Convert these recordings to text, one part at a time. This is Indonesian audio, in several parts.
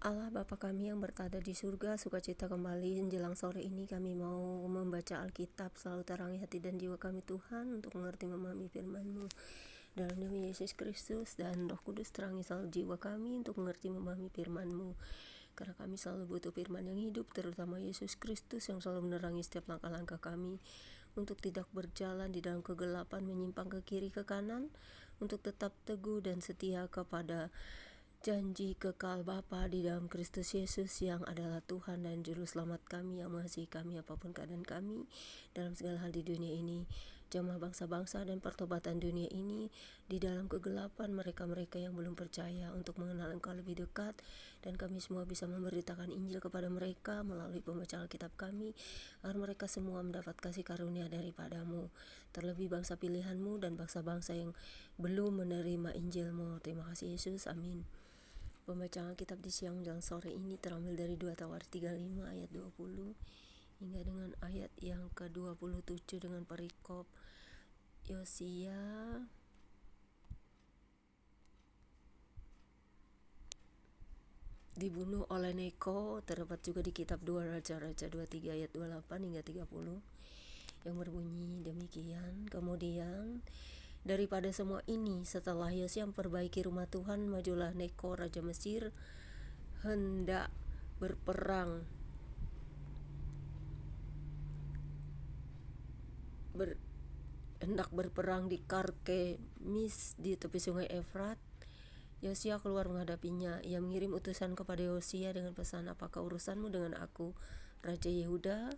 Allah Bapa kami yang berada di surga, sukacita kembali menjelang sore ini kami mau membaca Alkitab. Selalu terangi hati dan jiwa kami Tuhan untuk mengerti memahami firman-Mu. Dalam nama Yesus Kristus dan Roh Kudus, terangi selalu jiwa kami untuk mengerti memahami firman-Mu. Karena kami selalu butuh firman yang hidup, terutama Yesus Kristus yang selalu menerangi setiap langkah-langkah kami untuk tidak berjalan di dalam kegelapan, menyimpang ke kiri ke kanan, untuk tetap teguh dan setia kepada janji kekal Bapa di dalam Kristus Yesus yang adalah Tuhan dan Juru Selamat kami, yang mengasihi kami apapun keadaan kami dalam segala hal di dunia ini. Jamah bangsa-bangsa dan pertobatan dunia ini di dalam kegelapan, mereka-mereka yang belum percaya untuk mengenal Engkau lebih dekat, dan kami semua bisa memberitakan Injil kepada mereka melalui pembacaan Alkitab kami, agar mereka semua mendapat kasih karunia daripada-Mu, terlebih bangsa pilihan-Mu dan bangsa-bangsa yang belum menerima Injil-Mu. Terima kasih Yesus, amin. Pembacaan Alkitab di siang menjelang sore ini terambil dari 2 Tawarik 35 ayat 20 hingga dengan ayat yang ke-27 dengan perikop Yosia dibunuh oleh Neko. Terdapat juga di kitab 2 Raja-Raja 23 ayat 28 hingga 30 yang berbunyi demikian. Kemudian daripada semua ini, setelah Yosia memperbaiki rumah Tuhan, majulah Neko raja Mesir hendak berperang di Karkemis di tepi sungai Efrat. Yosia keluar menghadapinya. Ia mengirim utusan kepada Yosia dengan pesan, apakah urusanmu dengan aku, Raja Yehuda?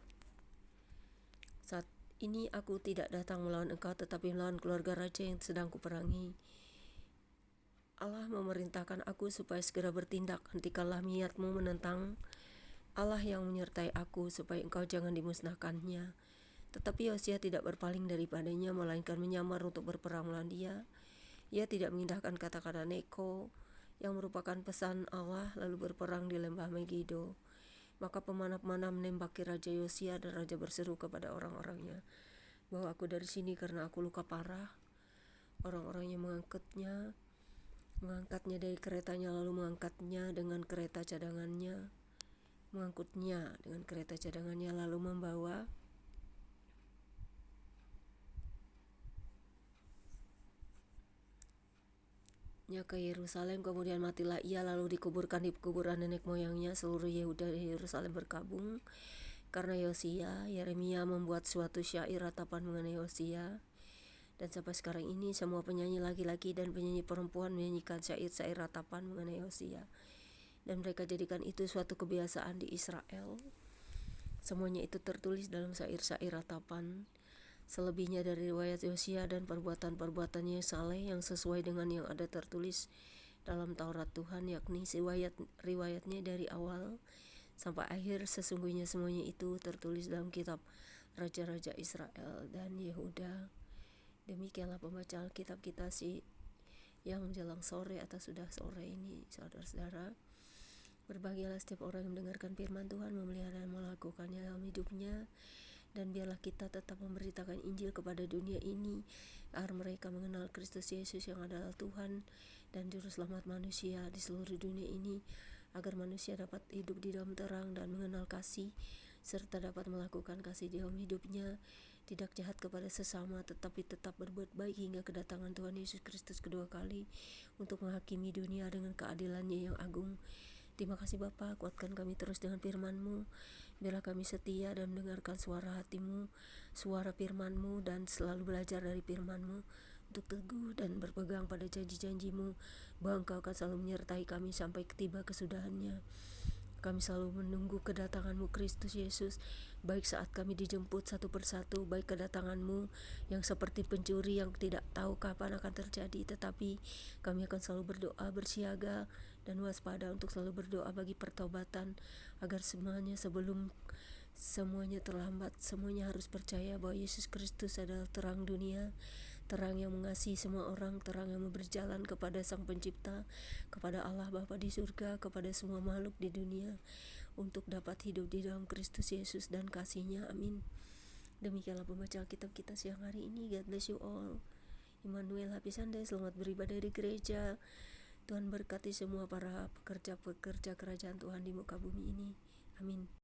Saat ini aku tidak datang melawan engkau, tetapi melawan keluarga raja yang sedang kuperangi. Allah memerintahkan aku supaya segera bertindak. Hentikanlah niatmu menentang Allah yang menyertai aku, supaya engkau jangan dimusnahkannya. Tetapi Yosia tidak berpaling daripadanya, melainkan menyamar untuk berperang melawan dia. Ia tidak mengindahkan kata-kata Neko yang merupakan pesan Allah, lalu berperang di lembah Megido. Maka pemanah-pemanah menembaki Raja Yosia, dan Raja berseru kepada orang-orangnya, "Bawa aku dari sini karena aku luka parah." Orang-orangnya mengangkatnya dari keretanya, lalu mengangkutnya dengan kereta cadangannya, lalu membawa ke Yerusalem. Kemudian matilah ia, lalu dikuburkan di kuburan nenek moyangnya. Seluruh Yehuda dan Yerusalem berkabung karena Yosia. Yeremia membuat suatu syair ratapan mengenai Yosia, dan sampai sekarang ini semua penyanyi laki-laki dan penyanyi perempuan menyanyikan syair-syair ratapan mengenai Yosia, dan mereka jadikan itu suatu kebiasaan di Israel. Semuanya itu tertulis dalam syair-syair ratapan. Selebihnya dari riwayat Yosia dan perbuatan-perbuatannya saleh yang sesuai dengan yang ada tertulis dalam Taurat Tuhan, yakni riwayatnya dari awal sampai akhir, sesungguhnya semuanya itu tertulis dalam kitab Raja-Raja Israel dan Yehuda. Demikianlah pembacaan Alkitab kita yang menjelang sore atau sudah sore ini, saudara-saudara. Berbahagialah setiap orang yang mendengarkan firman Tuhan, memelihara dan melakukannya dalam hidupnya. Dan biarlah kita tetap memberitakan Injil kepada dunia ini, agar mereka mengenal Kristus Yesus yang adalah Tuhan dan Juru Selamat manusia di seluruh dunia ini, agar manusia dapat hidup di dalam terang dan mengenal kasih, serta dapat melakukan kasih di dalam hidupnya, tidak jahat kepada sesama, tetapi tetap berbuat baik hingga kedatangan Tuhan Yesus Kristus kedua kali untuk menghakimi dunia dengan keadilannya yang agung. Terima kasih Bapa, kuatkan kami terus dengan firman-Mu. Biarlah kami setia dan mendengarkan suara hati-Mu, suara firman-Mu, dan selalu belajar dari firman-Mu untuk teguh dan berpegang pada janji-janji-Mu, bahwa Engkau akan selalu menyertai kami sampai tiba kesudahannya. Kami selalu menunggu kedatangan-Mu Kristus Yesus, baik saat kami dijemput satu persatu, baik kedatangan-Mu yang seperti pencuri yang tidak tahu kapan akan terjadi, tetapi kami akan selalu berdoa, bersiaga, dan waspada untuk selalu berdoa bagi pertobatan, agar sebelum semuanya terlambat, semuanya harus percaya bahwa Yesus Kristus adalah terang dunia, terang yang mengasihi semua orang, terang yang berjalan kepada Sang Pencipta, kepada Allah Bapa di surga, kepada semua makhluk di dunia, untuk dapat hidup di dalam Kristus Yesus dan kasih-Nya. Amin. Demikianlah pembacaan kitab kita siang hari ini. God bless you all. Immanuel, happy Sunday. Selamat beribadah di gereja. Tuhan berkati semua para pekerja-pekerja kerajaan Tuhan di muka bumi ini. Amin.